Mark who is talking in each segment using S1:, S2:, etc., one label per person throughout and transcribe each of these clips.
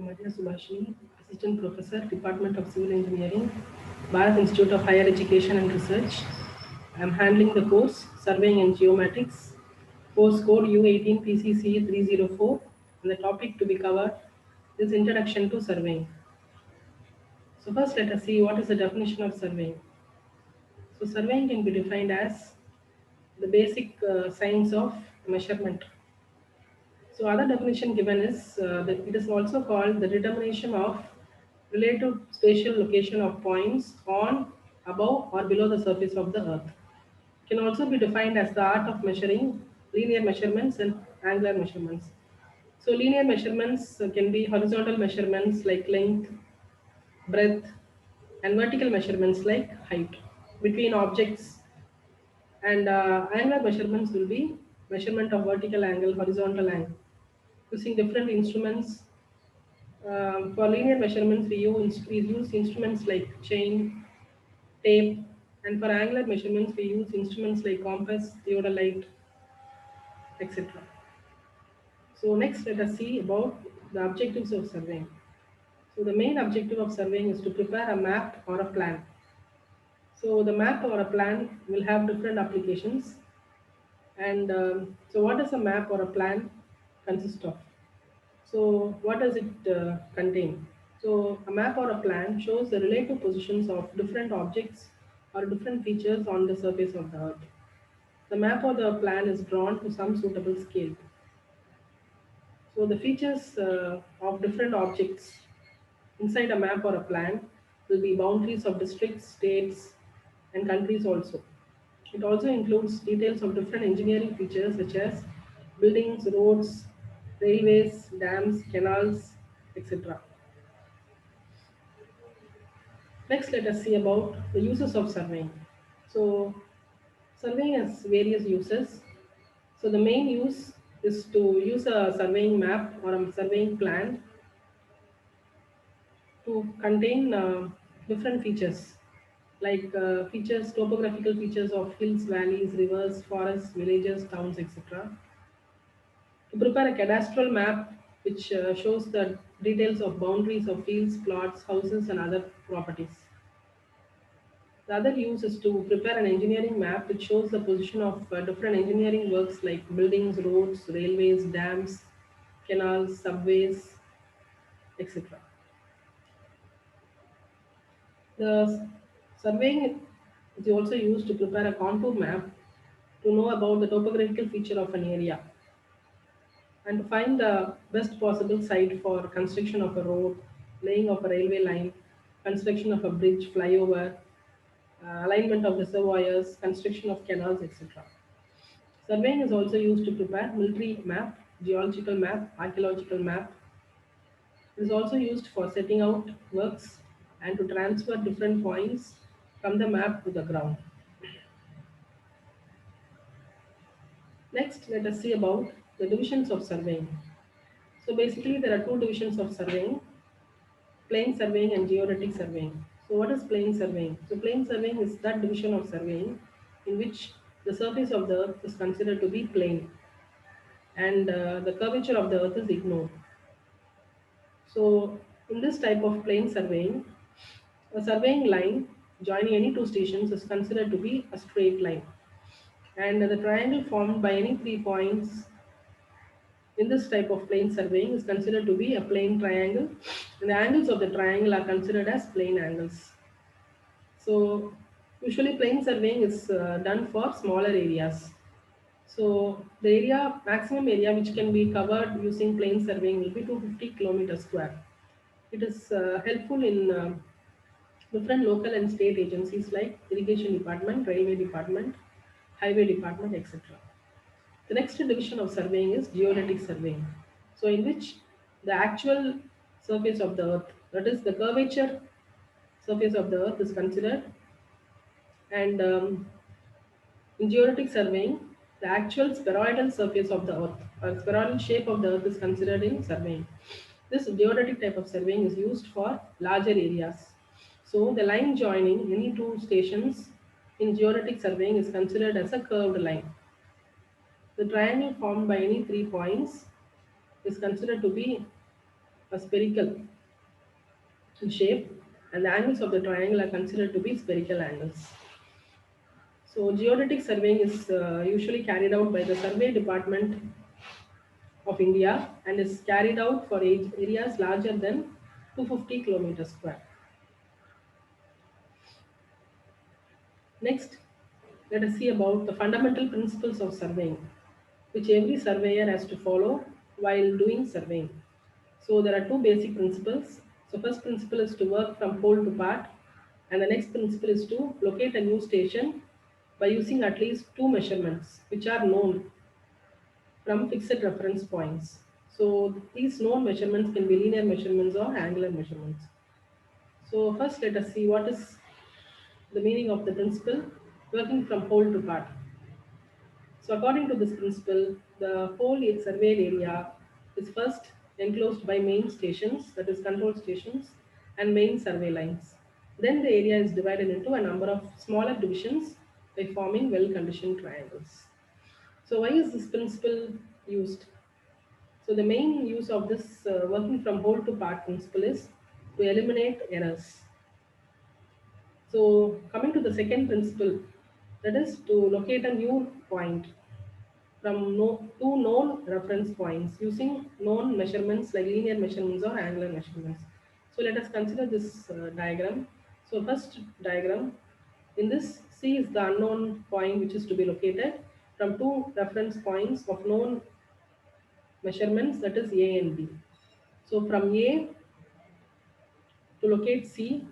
S1: Maria Subhashini, Assistant Professor, Department of Civil Engineering, Bharat Institute of Higher Education and Research. I am handling the course Surveying and Geomatics, course code U18 PCC 304, and the topic to be covered is Introduction to Surveying. So first let us see what is the definition of surveying. So surveying can be defined as the basic science of measurement. So other definition given is that it is also called the determination of relative spatial location of points on, above or below the surface of the earth. It can also be defined as the art of measuring linear measurements and angular measurements. So linear measurements can be horizontal measurements like length, breadth, and vertical measurements like height between objects, and angular measurements will be measurement of vertical angle, horizontal angle using different instruments. For linear measurements, we use instruments like chain, tape, and for angular measurements, we use instruments like compass, theodolite, etc. So next, let us see about the objectives of surveying. So the main objective of surveying is to prepare a map or a plan. So the map or a plan will have different applications. And so what does a map or a plan consist of? So what does it contain? So a map or a plan shows the relative positions of different objects or different features on the surface of the earth. The map or the plan is drawn to some suitable scale. So the features of different objects inside a map or a plan will be boundaries of districts, states, and countries also. It also includes details of different engineering features such as buildings, roads, railways, dams, canals, etc. Next, let us see about the uses of surveying. So, surveying has various uses. So, the main use is to use a surveying map or a surveying plan to contain different features like topographical features of hills, valleys, rivers, forests, villages, towns, etc. To prepare a cadastral map which shows the details of boundaries of fields, plots, houses, and other properties. The other use is to prepare an engineering map which shows the position of different engineering works like buildings, roads, railways, dams, canals, subways, etc. The surveying is also used to prepare a contour map to know about the topographical feature of an area and to find the best possible site for construction of a road, laying of a railway line, construction of a bridge, flyover, alignment of reservoirs, construction of canals, etc. Surveying is also used to prepare military map, geological map, archaeological map. It is also used for setting out works and to transfer different points from the map to the ground. Next, let us see about the divisions of surveying. So basically, there are two divisions of surveying: plain surveying and geodetic surveying. So what is plain surveying? So plain surveying is that division of surveying in which the surface of the earth is considered to be plain and the curvature of the earth is ignored. So in this type of plain surveying, a surveying line joining any two stations is considered to be a straight line, and the triangle formed by any 3 points in this type of plane surveying is considered to be a plane triangle, and the angles of the triangle are considered as plane angles. So usually plane surveying is done for smaller areas. So the maximum area which can be covered using plane surveying will be 250 kilometers square. It is helpful in different local and state agencies like irrigation department, railway department, highway department, etc. The next division of surveying is geodetic surveying. So in which the actual surface of the earth, that is the curvature surface of the earth is considered, and in geodetic surveying, the actual spheroidal surface of the earth or spheroidal shape of the earth is considered in surveying. This geodetic type of surveying is used for larger areas. So the line joining any two stations in geodetic surveying is considered as a curved line. The triangle formed by any 3 points is considered to be are spherical in shape, and the angles of the triangle are considered to be spherical angles. So, geodetic surveying is usually carried out by the Survey Department of India and is carried out for areas larger than 250 kilometers square. Next, let us see about the fundamental principles of surveying, which every surveyor has to follow while doing surveying. So there are two basic principles. So first principle is to work from pole to part, and the next principle is to locate a new station by using at least two measurements which are known from fixed reference points. So these known measurements can be linear measurements or angular measurements. So first let us see what is the meaning of the principle working from pole to part. So according to this principle, the whole surveyed area is first enclosed by main stations, that is control stations, and main survey lines. Then the area is divided into a number of smaller divisions by forming well-conditioned triangles. So why is this principle used? So the main use of this working from whole to part principle is to eliminate errors. So coming to the second principle, that is to locate a new point from two known reference points using known measurements like linear measurements or angular measurements. So let us consider this diagram. So first diagram, in this C is the unknown point which is to be located from two reference points of known measurements, that is A and B. So from A to locate C,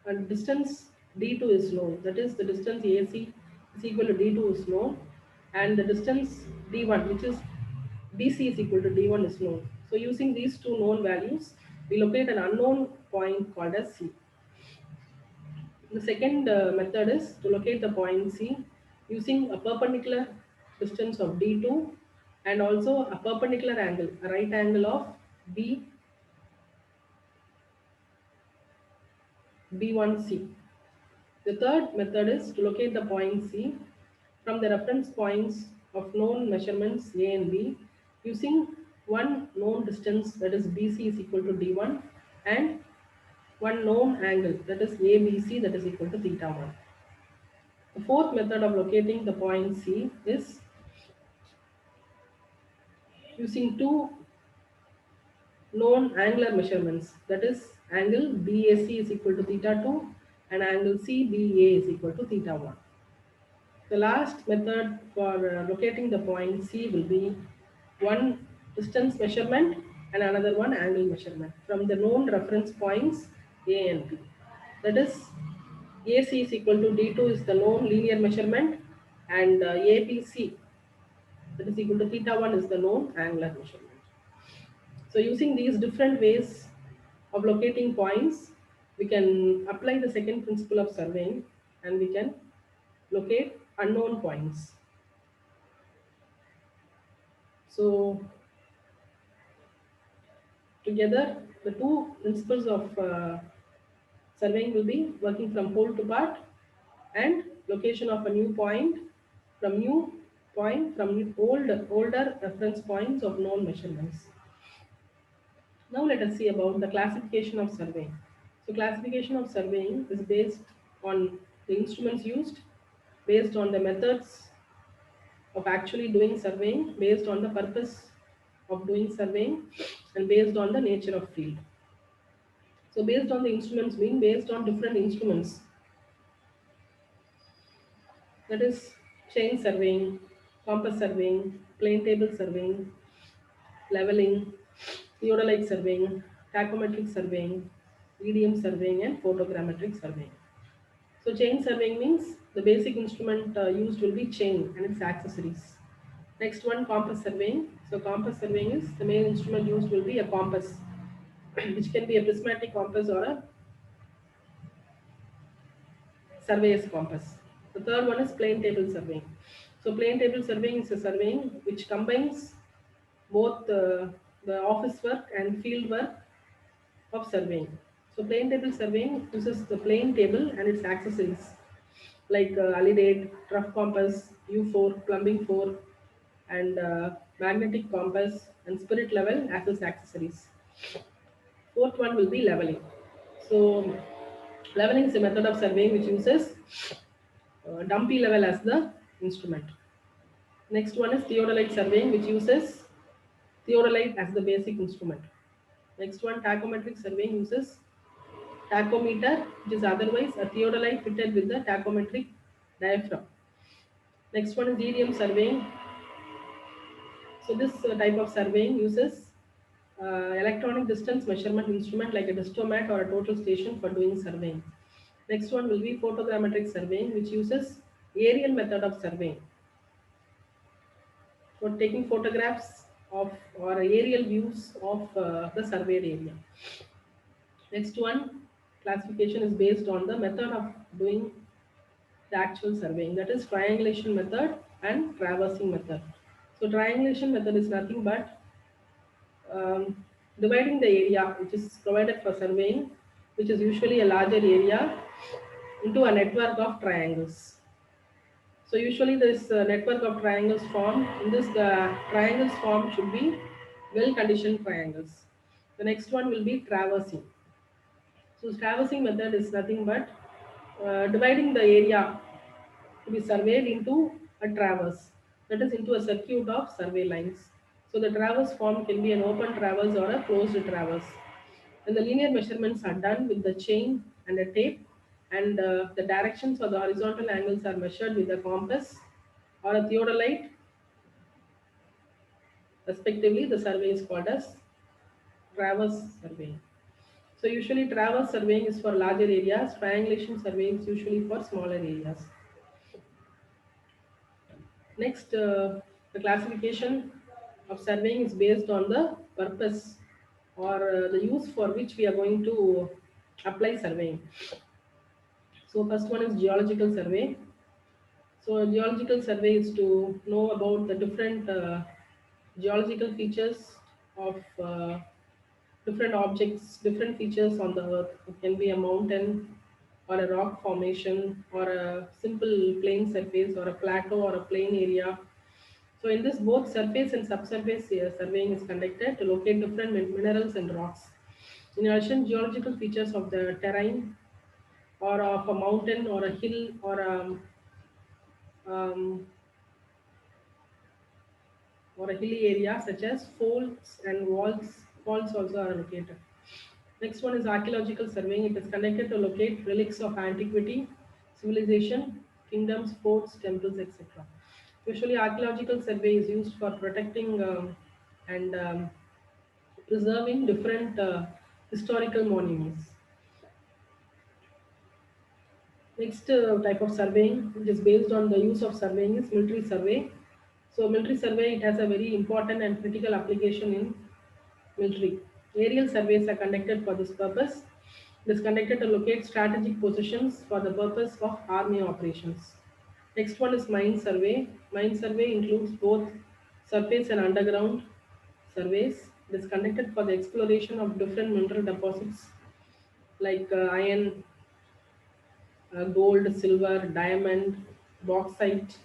S1: and distance D2 is known, that is the distance AC is equal to D2 is known, and the distance D1, which is BC is equal to D1 is known. So using these two known values, we locate an unknown point called as C. The second method is to locate the point C using a perpendicular distance of D2 and also a perpendicular angle, a right angle of B1C. The third method is to locate the point C from the reference points of known measurements A and B using one known distance, that is BC is equal to D1, and one known angle, that is ABC, that is equal to theta 1. The fourth method of locating the point C is using two known angular measurements, that is angle BAC is equal to theta 2 and angle CBA is equal to theta 1. The last method for locating the point C will be one distance measurement and another one angle measurement from the known reference points A and B. That is, AC is equal to D2 is the known linear measurement, and ABC, that is equal to theta 1, is the known angular measurement. So using these different ways of locating points, we can apply the second principle of surveying and we can locate unknown points. So together, the two principles of surveying will be working from pole to part and location of a new point from older reference points of known measurements. Now let us see about the classification of surveying. So classification of surveying is based on the instruments used, based on the methods of actually doing surveying, based on the purpose of doing surveying, and based on the nature of field. So based on the instruments being based on different instruments, that is chain surveying, compass surveying, plane table surveying, leveling, theodolite surveying, tachometric surveying, EDM surveying, and photogrammetric surveying. So chain surveying means the basic instrument used will be chain and its accessories. Next one, compass surveying. So compass surveying is the main instrument used will be a compass, which can be a prismatic compass or a surveyor's compass. The third one is plane table surveying. So plane table surveying is a surveying which combines both the office work and field work of surveying. So plane table surveying uses the plane table and its accessories like alidate, rough compass, U4, plumbing 4, and magnetic compass and spirit level as its accessories. Fourth one will be leveling. So leveling is a method of surveying which uses dumpy level as the instrument. Next one is theodolite surveying, which uses theodolite as the basic instrument. Next one, tachometric surveying uses tachometer, which is otherwise a theodolite fitted with the tachometric diaphragm. Next one is EDM surveying. So this type of surveying uses electronic distance measurement instrument like a distomat or a total station for doing surveying. Next one will be photogrammetric surveying, which uses aerial method of surveying for taking photographs of or aerial views of the surveyed area. Next one, classification is based on the method of doing the actual surveying, that is triangulation method and traversing method. So triangulation method is nothing but dividing the area which is provided for surveying, which is usually a larger area, into a network of triangles. So usually this network of triangles formed. In this, the triangles formed should be well-conditioned triangles. The next one will be traversing. So traversing method is nothing but dividing the area to be surveyed into a traverse, that is into a circuit of survey lines. So the traverse form can be an open traverse or a closed traverse. And the linear measurements are done with the chain and a tape, and the directions or the horizontal angles are measured with a compass or a theodolite, respectively. The survey is called as traverse surveying. So usually traverse surveying is for larger areas, triangulation surveying is usually for smaller areas. Next, the classification of surveying is based on the purpose or the use for which we are going to apply surveying. So first one is geological survey. So a geological survey is to know about the different geological features of different objects, different features on the earth. It can be a mountain or a rock formation or a simple plain surface or a plateau or a plain area. So in this, both surface and subsurface surveying is conducted to locate different minerals and rocks. In addition, geological features of the terrain or of a mountain or a hill um, or a hilly area such as folds and walls. Faults also are located. Next one is archaeological surveying. It is conducted to locate relics of antiquity, civilization, kingdoms, forts, temples, etc. Usually, archaeological survey is used for protecting and preserving different historical monuments. Next type of surveying, which is based on the use of surveying, is military survey. So, military survey, it has a very important and critical application in military. Aerial surveys are conducted for this purpose. It is conducted to locate strategic positions for the purpose of army operations. Next one is mine survey. Mine survey includes both surface and underground surveys. It is conducted for the exploration of different mineral deposits like iron, gold, silver, diamond, bauxite.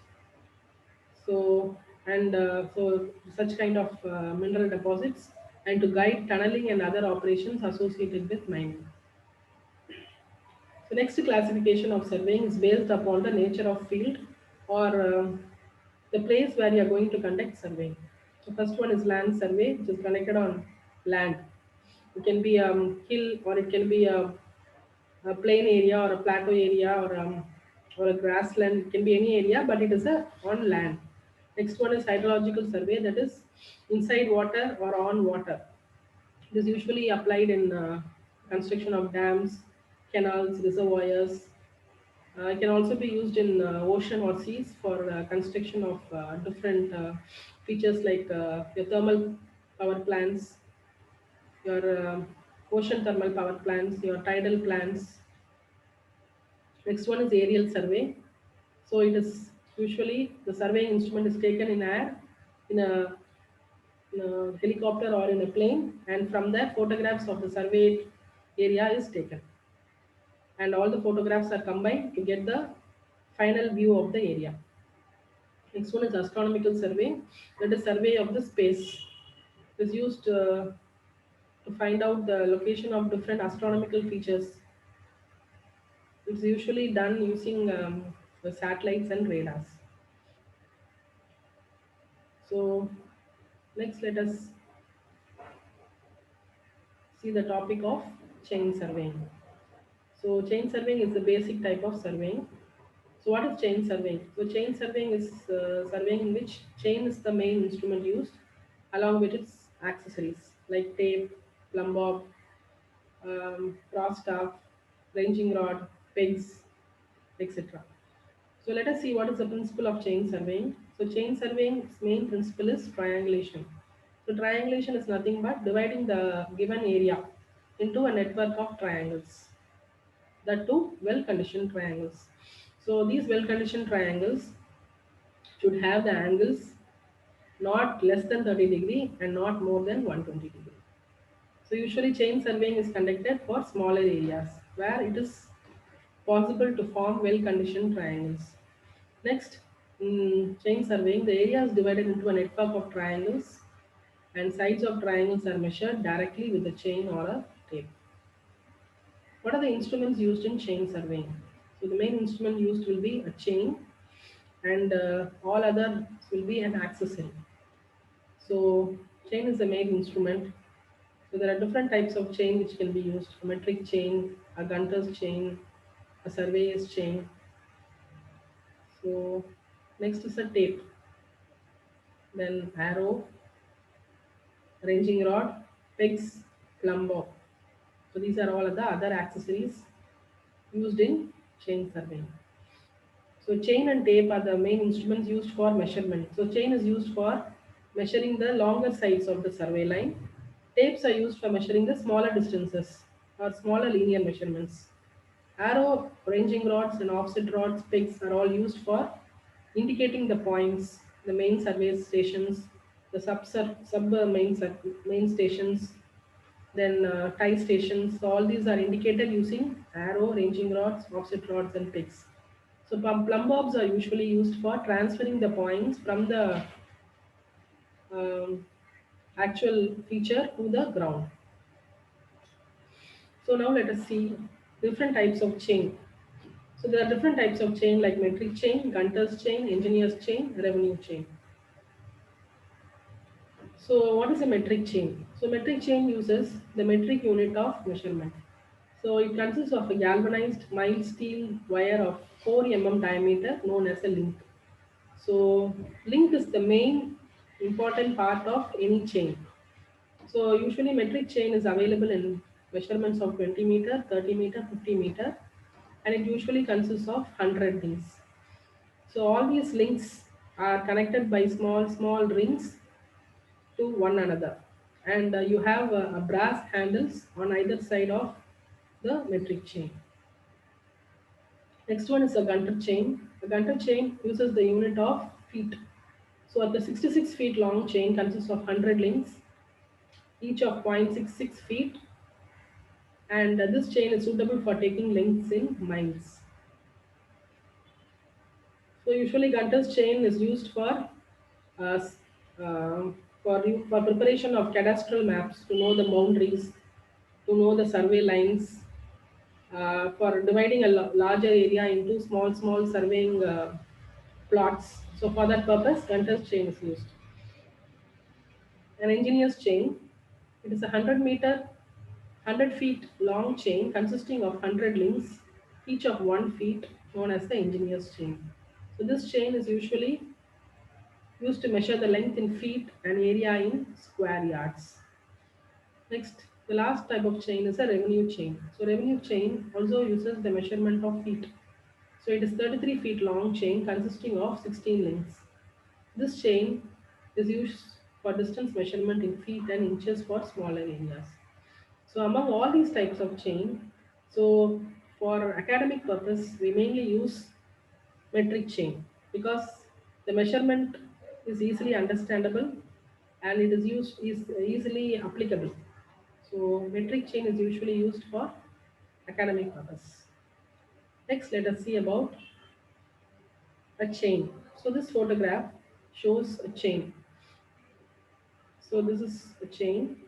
S1: So so such kind of mineral deposits, and to guide tunneling and other operations associated with mining. So next classification of surveying is based upon the nature of field or the place where you are going to conduct surveying. The first one is land survey, which is conducted on land. It can be a hill or it can be a plain area or a plateau area or a grassland. It can be any area, but it is on land. Next one is hydrological survey, that is inside water or on water. It is usually applied in construction of dams, canals, reservoirs. It can also be used in ocean or seas for construction of different features like your thermal power plants, your ocean thermal power plants, your tidal plants. Next one is aerial survey. So it is usually the surveying instrument is taken in air in a helicopter or in a plane, and from there photographs of the surveyed area is taken, and all the photographs are combined to get the final view of the area. Next one is astronomical survey, that is survey of the space. It is used to find out the location of different astronomical features. It's usually done using the satellites and radars. So next let us see the topic of chain surveying. So chain surveying is the basic type of surveying. So what is chain surveying? So chain surveying is surveying in which chain is the main instrument used along with its accessories like tape, plumb bob, cross staff, ranging rod, pegs, etc. So let us see what is the principle of chain surveying. So chain surveying's main principle is triangulation. So triangulation is nothing but dividing the given area into a network of triangles. That too well-conditioned triangles. So these well-conditioned triangles should have the angles not less than 30 degree and not more than 120 degree. So usually chain surveying is conducted for smaller areas where it is possible to form well-conditioned triangles. Next, in chain surveying, the area is divided into a network of triangles and sides of triangles are measured directly with a chain or a tape. What are the instruments used in chain surveying? So the main instrument used will be a chain and all others will be an accessory. So chain is the main instrument. So there are different types of chain which can be used: a metric chain, a gunter's chain, a surveyor's chain. So next is a tape, then arrow, ranging rod, pegs, plumb bob. So these are all of the other accessories used in chain surveying. So chain and tape are the main instruments used for measurement. So chain is used for measuring the longer sides of the survey line. Tapes are used for measuring the smaller distances or smaller linear measurements. Arrow, ranging rods, and offset rods, pegs are all used for indicating the points, the main survey stations, the main stations, then tie stations. So all these are indicated using arrow, ranging rods, offset rods, and pegs. So plumb bobs are usually used for transferring the points from the um, actual feature to the ground. So now let us see different types of chain. So there are different types of chain like metric chain, gunter's chain, engineer's chain, revenue chain. So what is a metric chain? So metric chain uses the metric unit of measurement. So it consists of a galvanized mild steel wire of 4 mm diameter known as a link. So link is the main important part of any chain. So usually metric chain is available in measurements of 20 meter, 30 meter, 50 meter, and it usually consists of 100 links. So all these links are connected by small rings to one another, and you have a brass handles on either side of the metric chain. Next one is a gunter chain. A gunter chain uses the unit of feet. So at the 66 feet long chain consists of 100 links, each of 0.66 feet, and this chain is suitable for taking lengths in miles. So usually Gunter's chain is used uh, s- for preparation of cadastral maps to know the boundaries, to know the survey lines, for dividing a larger area into small surveying plots. So for that purpose, Gunter's chain is used. An engineer's chain. It is a 100 feet long chain consisting of 100 links, each of 1 feet, known as the engineer's chain. So this chain is usually used to measure the length in feet and area in square yards. Next, the last type of chain is a revenue chain. So revenue chain also uses the measurement of feet. So it is 33 feet long chain consisting of 16 links. This chain is used for distance measurement in feet and inches for smaller areas. So among all these types of chain, so for academic purpose, we mainly use metric chain because the measurement is easily understandable and it is easily applicable. So metric chain is usually used for academic purpose. Next, let us see about a chain. So this photograph shows a chain. So this is a chain.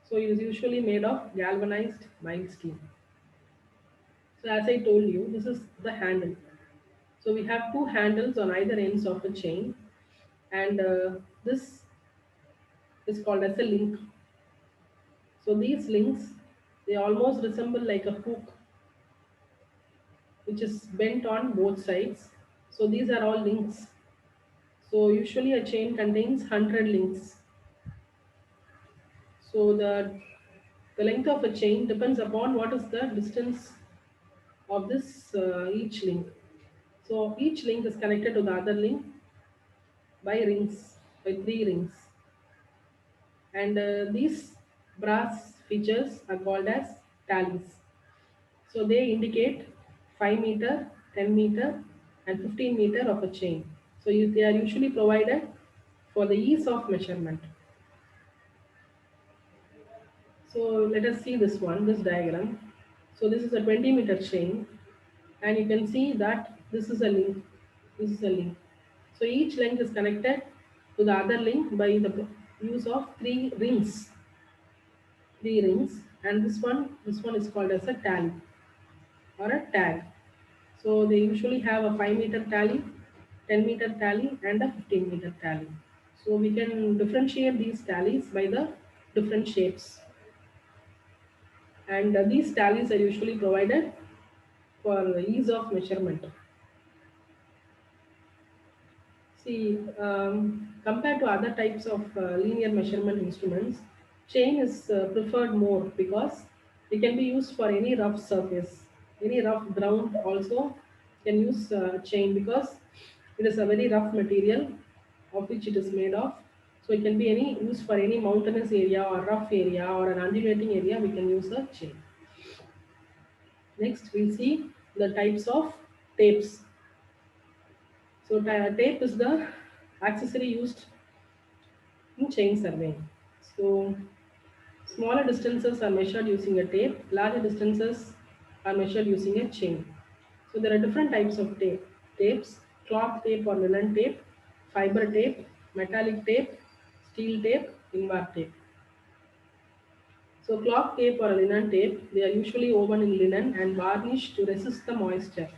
S1: So it is usually made of galvanized mild steel. So as I told you, this is the handle. So we have two handles on either ends of a chain, and this is called as a link. So these links, they almost resemble like a hook which is bent on both sides. So these are all links. So usually a chain contains 100 links. So the length of a chain depends upon what is the distance of this each link. So each link is connected to the other link by rings, by three rings. And these brass features are called as tallies. So they indicate 5 meter, 10 meter, and 15 meter of a chain. So they are usually provided for the ease of measurement. So let us see this one, this diagram. So this is a 20-meter chain, and you can see that this is a link. This is a link. So each link is connected to the other link by the use of three rings, and this one is called as a tally or a tag. So they usually have a 5-meter tally, 10-meter tally, and a 15-meter tally. So we can differentiate these tallies by the different shapes, and these tallies are usually provided for ease of measurement. See, compared to other types of linear measurement instruments, chain is preferred more because it can be used for any rough surface, any rough ground also can use chain because it is a very rough material of which it is made of. So it can be any used for any mountainous area or rough area or an undulating area. We can use a chain. Next, we'll see the types of tapes. So tape is the accessory used in chain surveying. So smaller distances are measured using a tape, larger distances are measured using a chain. So there are different types of tapes, cloth tape or linen tape, fiber tape, metallic tape, steel tape, invar tape. So cloth tape or linen tape, they are usually woven in linen and varnished to resist the moisture.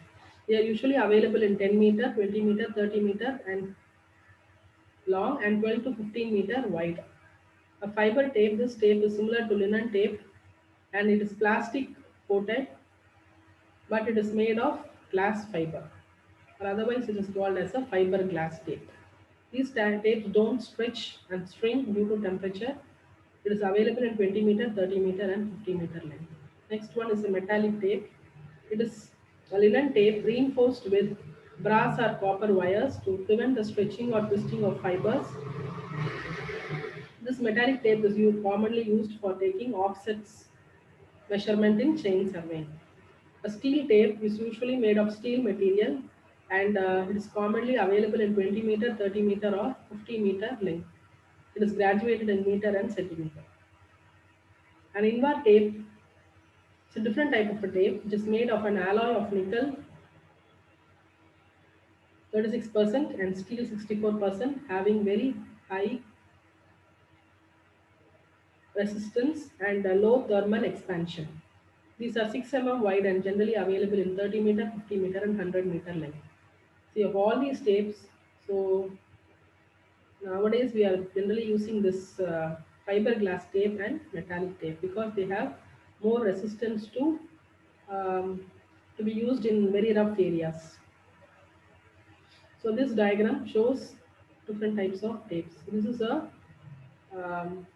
S1: They are usually available in 10 meter, 20 meter, 30 meter and long and 12 to 15 meter wide. A fiber tape, this tape is similar to linen tape and it is plastic coated, but it is made of glass fiber, or otherwise it is called as a fiberglass tape. These tapes don't stretch and shrink due to temperature. It is available in 20 meter, 30 meter and 50 meter length. Next one is a metallic tape. It is a linen tape reinforced with brass or copper wires to prevent the stretching or twisting of fibers. This metallic tape is commonly used for taking offsets measurement in chain surveying. A steel tape is usually made of steel material and it is commonly available in 20 meter, 30 meter or 50 meter length. It is graduated in meter and centimeter. An invar tape is a different type of a tape which is made of an alloy of nickel 36% and steel 64%, having very high resistance and a low thermal expansion. These are 6 mm wide and generally available in 30 meter, 50 meter and 100 meter length. See, of all these tapes, so nowadays we are generally using this fiberglass tape and metallic tape because they have more resistance um, to be used in very rough areas. So this diagram shows different types of tapes. This is a um,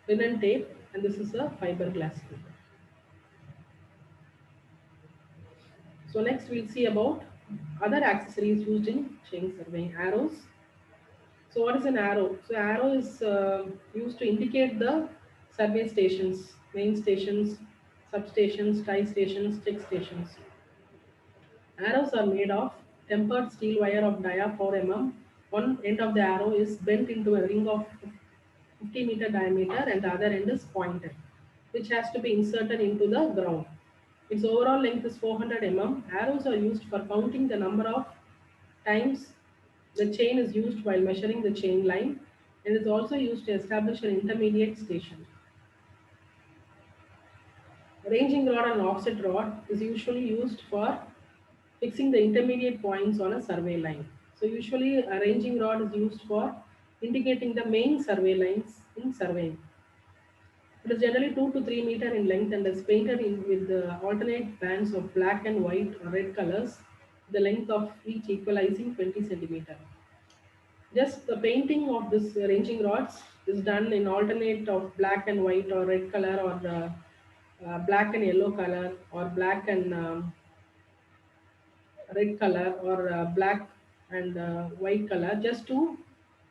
S1: linen tape and this is a fiberglass tape. So next we'll see about other accessories used in chain surveying. Arrows. So what is an arrow? So arrow is used to indicate the survey stations, main stations, substations, tie stations, check stations. Arrows are made of tempered steel wire of dia 4 mm. One end of the arrow is bent into a ring of 50-meter diameter and the other end is pointed, which has to be inserted into the ground. Its overall length is 400 mm. Arrows are used for counting the number of times the chain is used while measuring the chain line and is also used to establish an intermediate station. Ranging rod and offset rod is usually used for fixing the intermediate points on a survey line. So usually a ranging rod is used for indicating the main survey lines in surveying. It is generally 2 to 3 meter in length and is painted in with alternate bands of black and white or red colors, the length of each equalizing 20 centimeter. Just the painting of this ranging rods is done in alternate of black and white or red color or black and yellow color or black and red color or black and white color, just to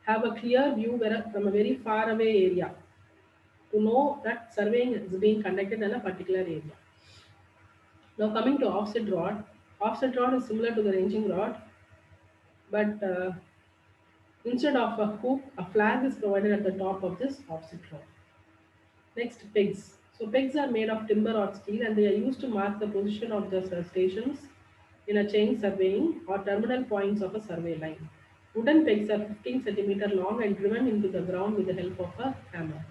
S1: have a clear view from a very far away area to know that surveying is being conducted in a particular area. Now coming to offset rod is similar to the ranging rod, but instead of a hook, a flag is provided at the top of this offset rod. Next, pegs. So pegs are made of timber or steel and they are used to mark the position of the stations in a chain surveying or terminal points of a survey line. Wooden pegs are 15 centimeter long and driven into the ground with the help of a hammer.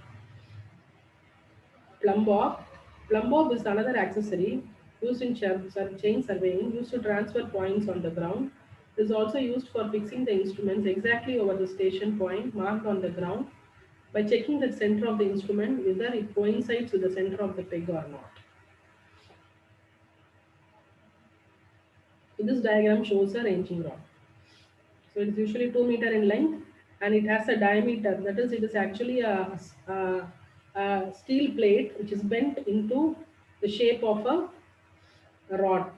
S1: Plumb bob. Plumb bob is another accessory used in chain surveying, used to transfer points on the ground. It is also used for fixing the instruments exactly over the station point marked on the ground by checking the center of the instrument whether it coincides with the center of the peg or not. So this diagram shows a ranging rod. So it is usually 2 meter in length and it has a diameter, that is, it is actually a steel plate which is bent into the shape of a rod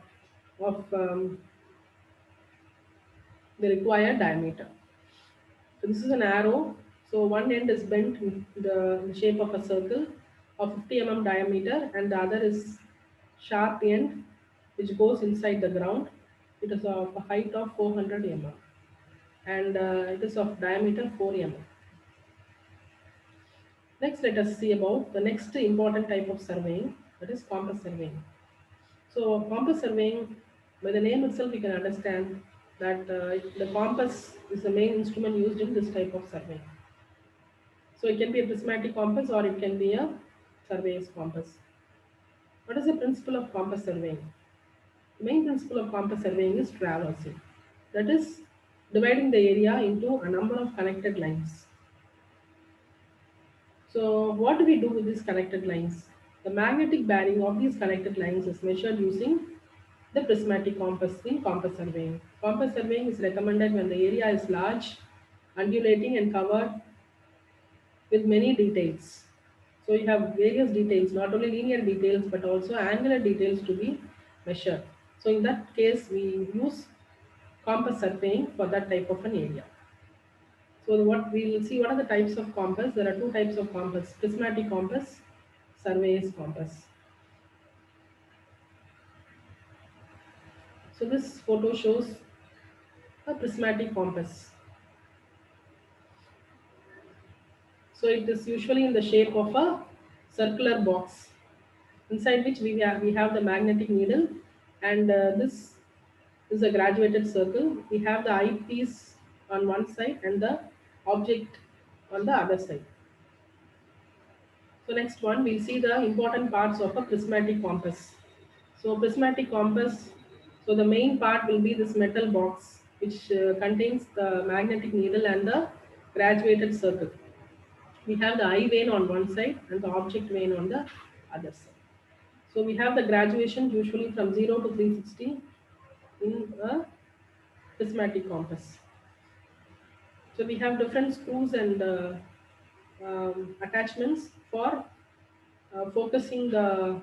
S1: of the required diameter. So this is an arrow. So one end is bent in the shape of a circle of 50 mm diameter and the other is sharp end which goes inside the ground. It is of a height of 400 mm and it is of diameter 4 mm. Next, let us see about the next important type of surveying, that is compass surveying. So compass surveying, by the name itself, you can understand that the compass is the main instrument used in this type of surveying. So it can be a prismatic compass or it can be a surveyor's compass. What is the principle of compass surveying? The main principle of compass surveying is traversing. That is dividing the area into a number of connected lines. So what do we do with these connected lines? The magnetic bearing of these connected lines is measured using the prismatic compass in compass surveying. Compass surveying is recommended when the area is large, undulating and covered with many details. So you have various details, not only linear details but also angular details to be measured. So in that case, we use compass surveying for that type of an area. So what we will see, what are the types of compass? There are two types of compass: prismatic compass, surveyor's compass. So this photo shows a prismatic compass. So it is usually in the shape of a circular box, inside which we have the magnetic needle, and this is a graduated circle. We have the eyepiece on one side and the object on the other side. So next one, we'll see the important parts of a prismatic compass. So prismatic compass, so the main part will be this metal box which contains the magnetic needle and the graduated circle. We have the eye vane on one side and the object vane on the other side. So we have the graduation usually from 0 to 360 in a prismatic compass. So we have different screws and attachments for focusing the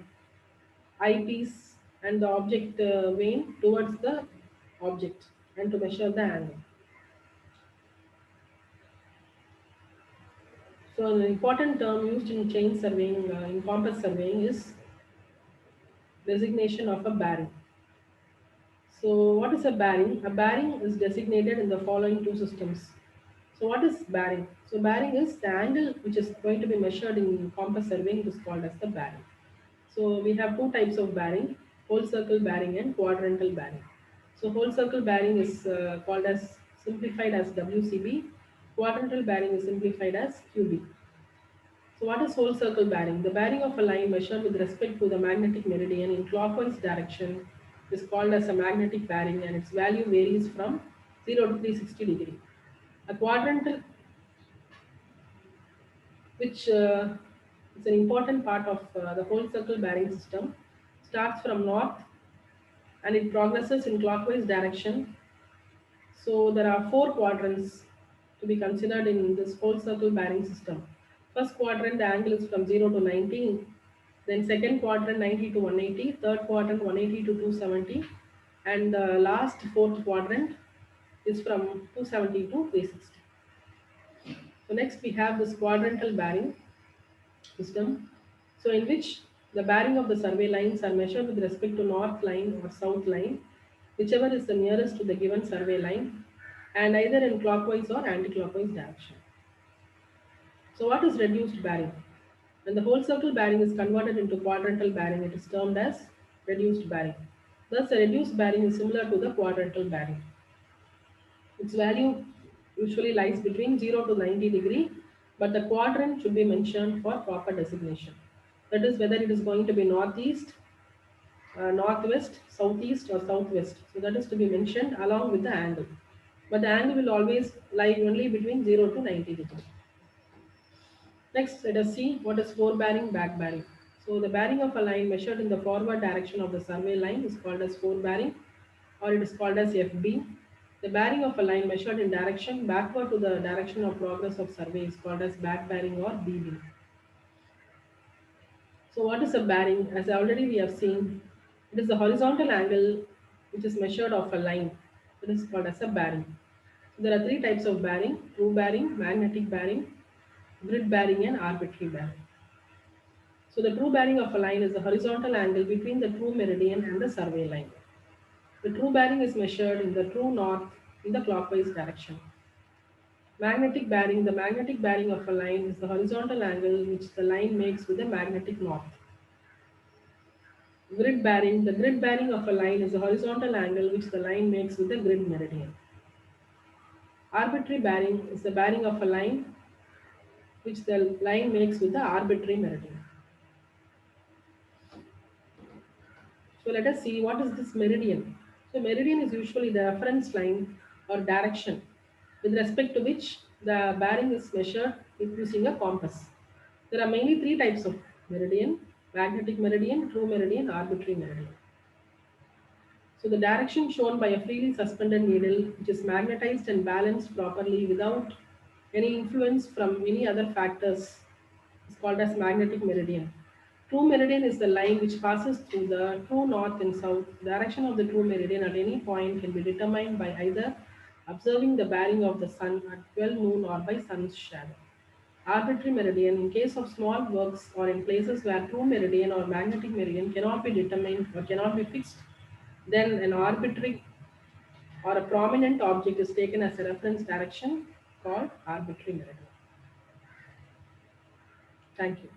S1: eyepiece and the object vane towards the object and to measure the angle. So an important term used in chain surveying, in compass surveying, is designation of a bearing. So what is a bearing? A bearing is designated in the following two systems. So what is bearing? So bearing is the angle which is going to be measured in compass surveying is called as the bearing. So we have two types of bearing: whole circle bearing and quadrantal bearing. So whole circle bearing is called as simplified as WCB. Quadrantal bearing is simplified as QB. So what is whole circle bearing? The bearing of a line measured with respect to the magnetic meridian in clockwise direction is called as a magnetic bearing, and its value varies from 0 to 360 degree. A quadrantal, which is an important part of the whole circle bearing system, starts from north and it progresses in clockwise direction. So there are four quadrants to be considered in this whole circle bearing system. First quadrant, the angle is from 0 to 90. Then second quadrant, 90 to 180. Third quadrant, 180 to 270. And the last fourth quadrant is from 270 to 360. So next we have this quadrantal bearing system. So in which the bearing of the survey lines are measured with respect to north line or south line, whichever is the nearest to the given survey line, and either in clockwise or anti-clockwise direction. So what is reduced bearing? When the whole circle bearing is converted into quadrantal bearing, it is termed as reduced bearing. Thus, a reduced bearing is similar to the quadrantal bearing. Its value usually lies between 0 to 90 degree, but the quadrant should be mentioned for proper designation. That is whether it is going to be northeast, northwest, southeast or southwest. So that is to be mentioned along with the angle. But the angle will always lie only between 0 to 90 degree. Next, let us see what is forebearing, back bearing. So the bearing of a line measured in the forward direction of the survey line is called as forebearing, or it is called as FB. The bearing of a line measured in direction backward to the direction of progress of survey is called as back bearing or BB. So what is a bearing? As already we have seen, it is the horizontal angle which is measured of a line. It is called as a bearing. So there are three types of bearing: true bearing, magnetic bearing, grid bearing and arbitrary bearing. So the true bearing of a line is the horizontal angle between the true meridian and the survey line. The true bearing is measured in the true north in the clockwise direction. Magnetic bearing, the magnetic bearing of a line is the horizontal angle which the line makes with the magnetic north. Grid bearing, the grid bearing of a line is the horizontal angle which the line makes with the grid meridian. Arbitrary bearing is the bearing of a line which the line makes with the arbitrary meridian. So let us see what is this meridian. So meridian is usually the reference line or direction with respect to which the bearing is measured using a compass. There are mainly three types of meridian: magnetic meridian, true meridian, arbitrary meridian. So the direction shown by a freely suspended needle which is magnetized and balanced properly without any influence from any other factors is called as magnetic meridian. True meridian is the line which passes through the true north and south. The direction of the true meridian at any point can be determined by either observing the bearing of the sun at 12 noon or by sun's shadow. Arbitrary meridian, in case of small works or in places where true meridian or magnetic meridian cannot be determined or cannot be fixed, then an arbitrary or a prominent object is taken as a reference direction called arbitrary meridian. Thank you.